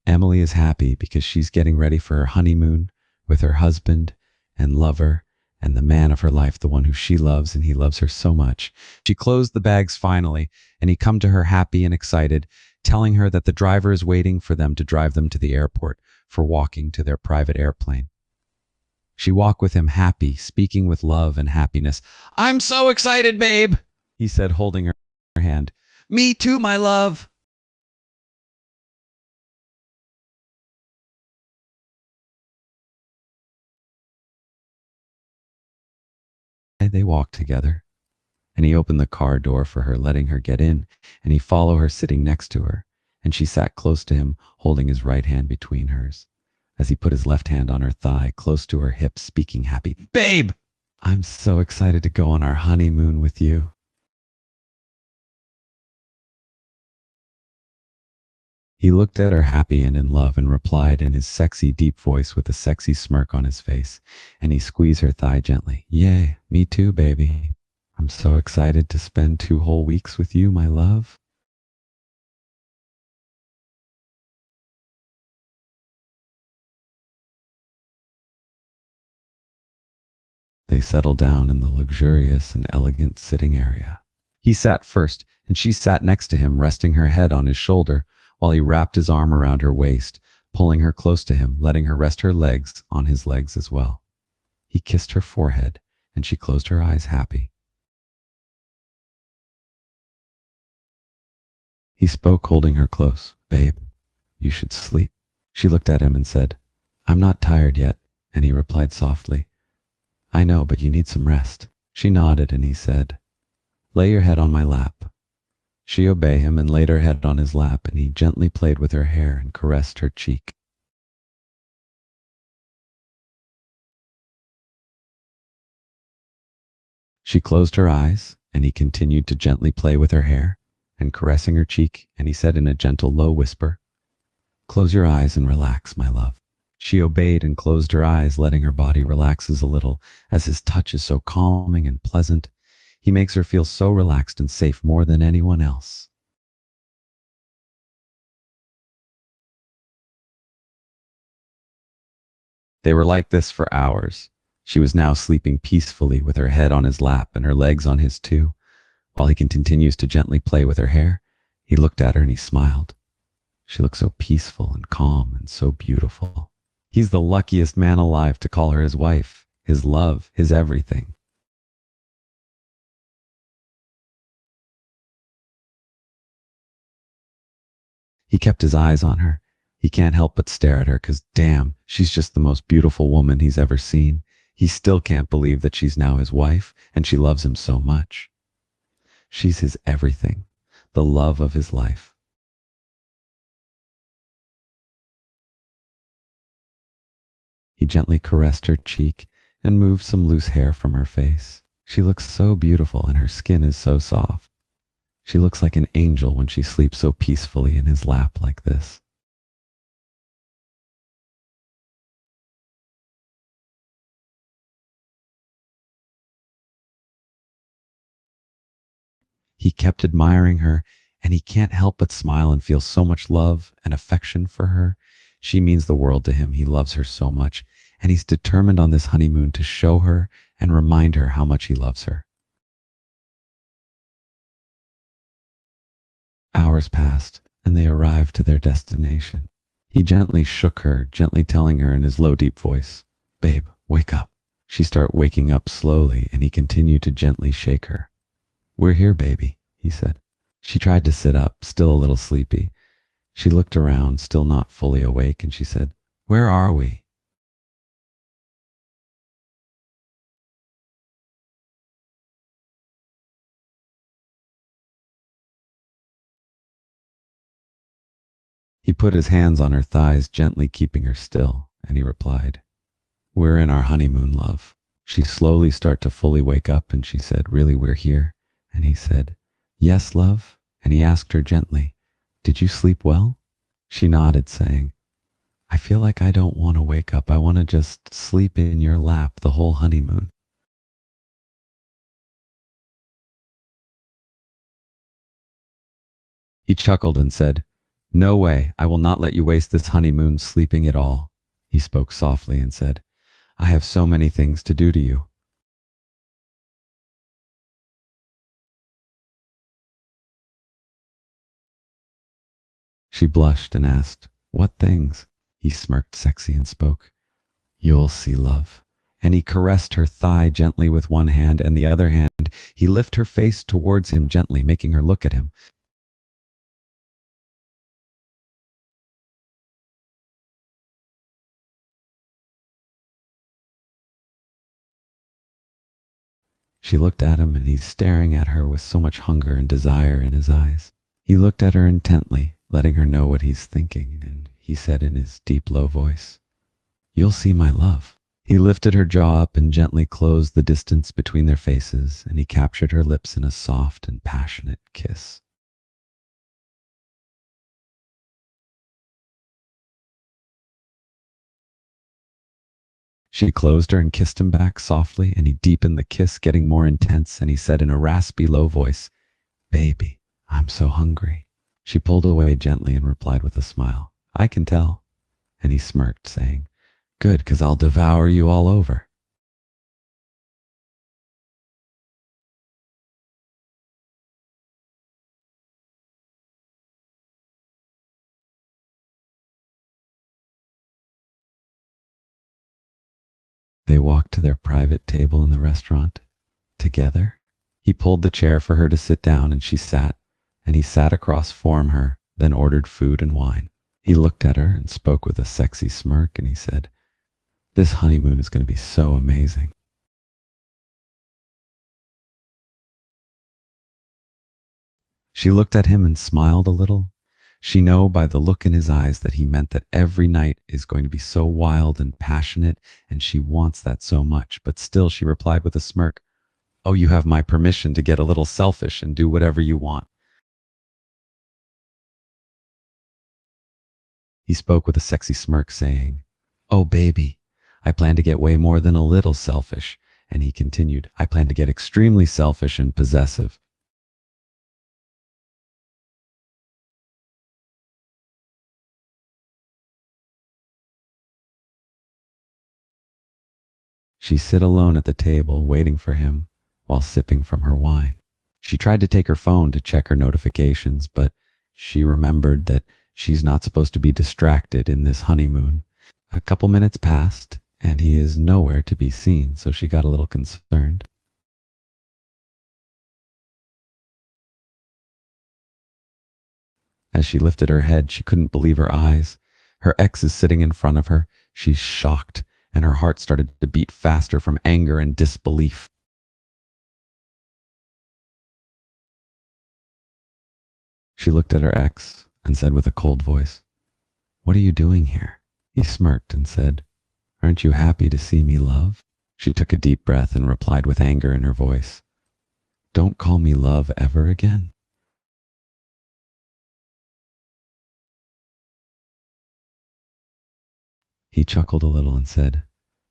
Emily is happy because she's getting ready for her honeymoon with her husband and lover and the man of her life, the one who she loves, and he loves her so much. She closed the bags finally, and he come to her happy and excited, telling her that the driver is waiting for them to drive them to the airport for walking to their private airplane. She walked with him happy, speaking with love and happiness. "I'm so excited, babe," he said, holding her hand. "Me too, my love." They walked together, and he opened the car door for her, letting her get in, and he followed her, sitting next to her, and she sat close to him, holding his right hand between hers, as he put his left hand on her thigh, close to her hip, speaking happy. "Babe, I'm so excited to go on our honeymoon with you." He looked at her happy and in love and replied in his sexy, deep voice with a sexy smirk on his face, and he squeezed her thigh gently. "Yay, me too, baby. I'm so excited to spend 2 whole weeks with you, my love." They settled down in the luxurious and elegant sitting area. He sat first, and she sat next to him, resting her head on his shoulder, while he wrapped his arm around her waist, pulling her close to him, letting her rest her legs on his legs as well. He kissed her forehead, and she closed her eyes happy. He spoke, holding her close. "Babe, you should sleep." She looked at him and said, "I'm not tired yet," and he replied softly, "I know, but you need some rest." She nodded, and he said, "Lay your head on my lap." She obeyed him and laid her head on his lap, and he gently played with her hair and caressed her cheek. She closed her eyes, and he continued to gently play with her hair and caressing her cheek, and he said in a gentle, low whisper, "Close your eyes and relax, my love." She obeyed and closed her eyes, letting her body relaxes a little, as his touch is so calming and pleasant. He makes her feel so relaxed and safe, more than anyone else. They were like this for hours. She was now sleeping peacefully with her head on his lap and her legs on his too. While he continues to gently play with her hair, he looked at her and he smiled. She looked so peaceful and calm and so beautiful. He's the luckiest man alive to call her his wife, his love, his everything. He kept his eyes on her. He can't help but stare at her because, damn, she's just the most beautiful woman he's ever seen. He still can't believe that she's now his wife and she loves him so much. She's his everything, the love of his life. He gently caressed her cheek and moved some loose hair from her face. She looks so beautiful and her skin is so soft. She looks like an angel when she sleeps so peacefully in his lap like this. He kept admiring her, and he can't help but smile and feel so much love and affection for her. She means the world to him. He loves her so much, and he's determined on this honeymoon to show her and remind her how much he loves her. Hours passed, and they arrived to their destination. He gently shook her, gently telling her in his low, deep voice, "Babe, wake up." She started waking up slowly, and he continued to gently shake her. "We're here, baby," he said. She tried to sit up, still a little sleepy. She looked around, still not fully awake, and she said, "Where are we?" He put his hands on her thighs, gently keeping her still, and he replied, "We're in our honeymoon, love." She slowly started to fully wake up, and she said, "Really, we're here?" And he said, "Yes, love." And he asked her gently, "Did you sleep well?" She nodded, saying, "I feel like I don't want to wake up. I want to just sleep in your lap the whole honeymoon." He chuckled and said, No way, I will not let you waste this honeymoon sleeping at all. He spoke softly and said, I have so many things to do to you. She blushed and asked, What things? He smirked sexy and spoke, You'll see, love. And he caressed her thigh gently with one hand, and the other hand he lifted her face towards him gently, making her look at him. She looked at him, and he's staring at her with so much hunger and desire in his eyes. He looked at her intently, letting her know what he's thinking, and he said in his deep, low voice, You'll see, my love. He lifted her jaw up and gently closed the distance between their faces, and he captured her lips in a soft and passionate kiss. She closed her and kissed him back softly, and he deepened the kiss, getting more intense, and he said in a raspy, low voice, Baby, I'm so hungry. She pulled away gently and replied with a smile, I can tell. And he smirked, saying, Good, 'cause I'll devour you all over. They walked to their private table in the restaurant together. He pulled the chair for her to sit down, and she sat, and he sat across from her, then ordered food and wine. He looked at her and spoke with a sexy smirk, and he said, This honeymoon is going to be so amazing. She looked at him and smiled a little. She knew by the look in his eyes that he meant that every night is going to be so wild and passionate, and she wants that so much. But still she replied with a smirk, Oh, you have my permission to get a little selfish and do whatever you want. He spoke with a sexy smirk, saying, Oh, baby, I plan to get way more than a little selfish. And he continued, I plan to get extremely selfish and possessive. She sat alone at the table, waiting for him, while sipping from her wine. She tried to take her phone to check her notifications, but she remembered that she's not supposed to be distracted in this honeymoon. A couple minutes passed, and he is nowhere to be seen, so she got a little concerned. As she lifted her head, she couldn't believe her eyes. Her ex is sitting in front of her. She's shocked, and her heart started to beat faster from anger and disbelief. She looked at her ex and said with a cold voice, What are you doing here? He smirked and said, Aren't you happy to see me, love? She took a deep breath and replied with anger in her voice, Don't call me love ever again. He chuckled a little and said,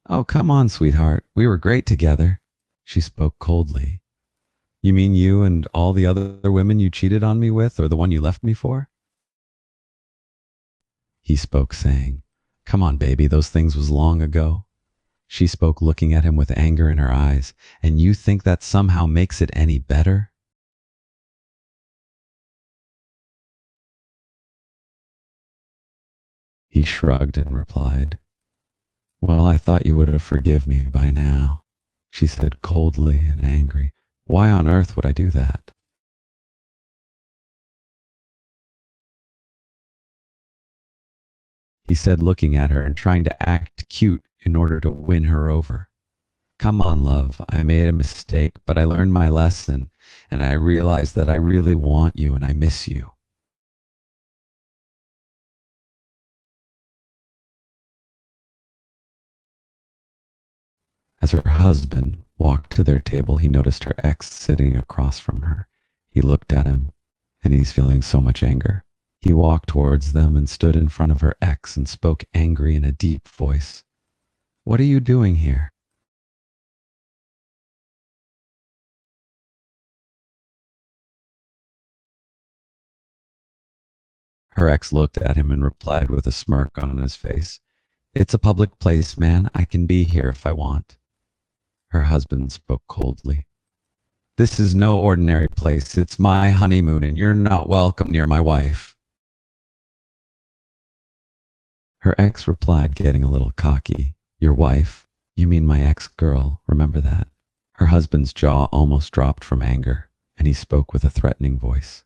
Oh, come on, sweetheart. We were great together. She spoke coldly. You mean you and all the other women you cheated on me with, or the one you left me for? He spoke, saying, Come on, baby, those things was long ago. She spoke, looking at him with anger in her eyes. And you think that somehow makes it any better? He shrugged and replied, Well, I thought you would have forgive me by now. She said coldly and angry, Why on earth would I do that? He said, looking at her and trying to act cute in order to win her over. Come on, love, I made a mistake, but I learned my lesson, and I realized that I really want you and I miss you. As her husband walked to their table, he noticed her ex sitting across from her. He looked at him, and he's feeling so much anger. He walked towards them and stood in front of her ex and spoke angry in a deep voice. What are you doing here? Her ex looked at him and replied with a smirk on his face, "It's a public place, man. I can be here if I want." Her husband spoke coldly. "This is no ordinary place. It's my honeymoon and you're not welcome near my wife." Her ex replied, getting a little cocky, "Your wife? You mean my ex-girl, remember that?" Her husband's jaw almost dropped from anger, and he spoke with a threatening voice.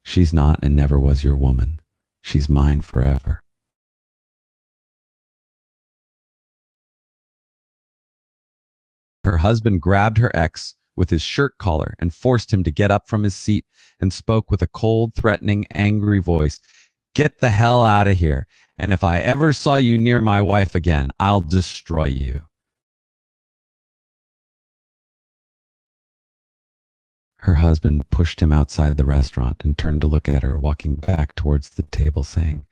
"She's not and never was your woman. She's mine forever." Her husband grabbed her ex with his shirt collar and forced him to get up from his seat and spoke with a cold, threatening, angry voice. "Get the hell out of here. And if I ever saw you near my wife again, I'll destroy you." Her husband pushed him outside the restaurant and turned to look at her walking back towards the table, saying,